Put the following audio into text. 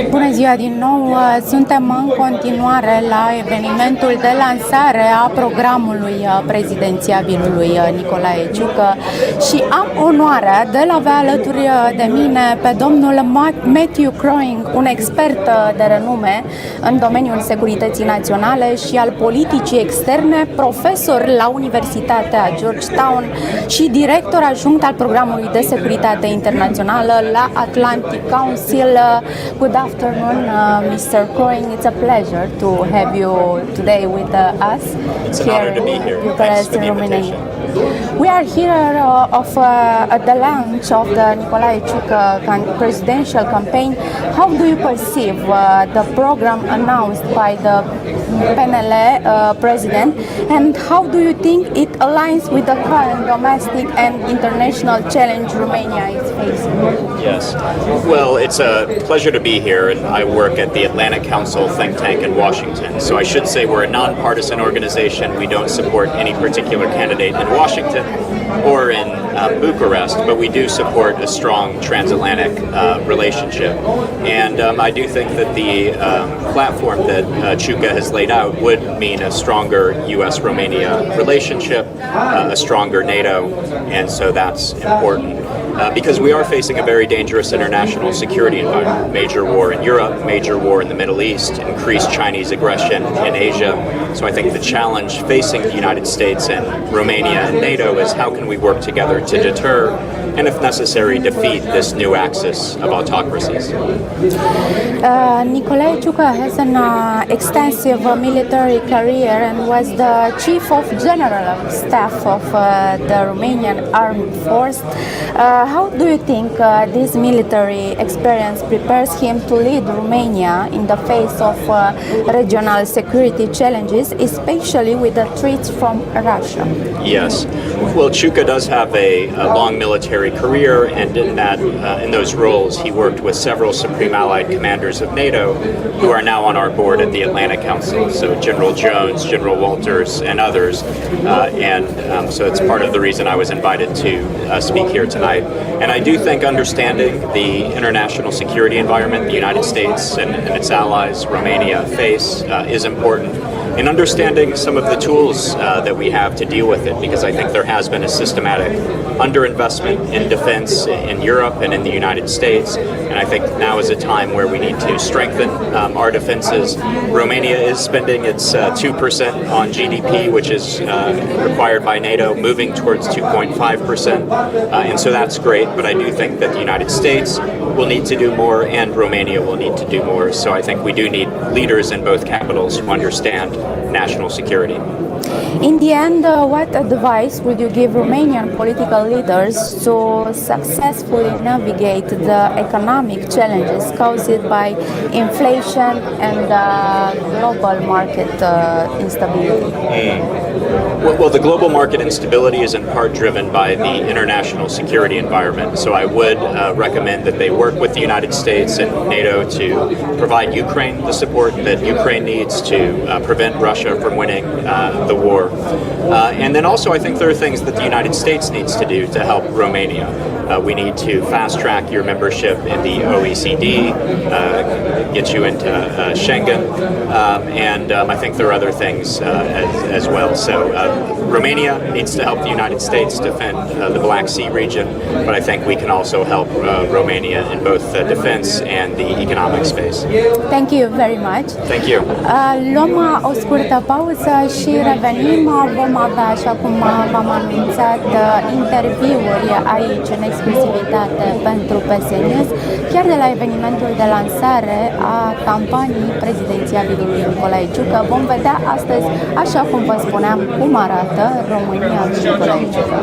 Bună ziua din nou! Suntem în continuare la evenimentul de lansare a programului prezidențiabilului Nicolae Ciucă și am onoarea de a avea alături de mine pe domnul Matthew Croing, un expert de renume în domeniul securității naționale și al politicii externe, profesor la Universitatea Georgetown și director adjunct al programului de securitate internațională la Atlantic Council. Good afternoon, Mr. Croing. It's a pleasure to have you today with us. It's an honor to be here. Thanks for the invitation. We are here at the launch of the Nicolae Ciucă presidential campaign. How do you perceive the program announced by the PNL president, and how do you think it aligns with the current domestic and international challenge Romania is facing? Yes. Well, it's a pleasure to be here, and I work at the Atlantic Council think tank in Washington. So I should say we're a nonpartisan organization. We don't support any particular candidate in Washington or in Bucharest, but we do support a strong transatlantic relationship. And I do think that the platform that Ciucă has laid out would mean a stronger U.S.-Romania relationship, a stronger NATO, and so that's important. Because we are facing a very dangerous international security environment. Major war in Europe, major war in the Middle East, increased Chinese aggression in Asia. So I think the challenge facing the United States and Romania and NATO is how can we work together to deter and, if necessary, defeat this new axis of autocracies. Nicolae Ciucă has an extensive military career and was the Chief of General Staff of the Romanian Armed Force. How do you think this military experience prepares him to lead Romania in the face of regional security challenges, especially with the threats from Russia? Yes. Well, Ciucă does have a long military career, and in those roles, he worked with several Supreme Allied commanders of NATO who are now on our board at the Atlantic Council. So General Jones, General Walters, and others. So it's part of the reason I was invited to speak here tonight. And I do think understanding the international security environment the United States and its allies, Romania, face is important. In understanding some of the tools that we have to deal with it, because I think there has been a systematic underinvestment in defense in Europe and in the United States, and I think now is a time where we need to strengthen our defenses. Romania is spending its 2% on GDP, which is required by NATO, moving towards 2.5%, and so that's great, but I do think that the United States will need to do more and Romania will need to do more, so I think we do need leaders in both capitals who understand national security. In the end, what advice would you give Romanian political leaders to successfully navigate the economic challenges caused by inflation and global market instability? Well, the global market instability is in part driven by the international security environment. So I would recommend that they work with the United States and NATO to provide Ukraine the support that Ukraine needs to prevent Russia from winning the war. And then also I think there are things that the United States needs to do to help Romania. We need to fast track your membership in the OECD, get you into Schengen, and I think there are other things as well. So Romania needs to help the United States defend the Black Sea region, but I think we can also help Romania in both defense and the economic space. Thank you very much. Thank you. Luăm o scurtă pauză și revenim. Vom avea, așa cum v-am anunțat, interviuri aici în exclusivitate pentru PSNews, chiar de la evenimentul de lansare a campaniei prezidențiabilului Nicolae Ciucă. Vom vedea astăzi, așa cum vă spuneam, cum arată România și Nicolae Ciucă.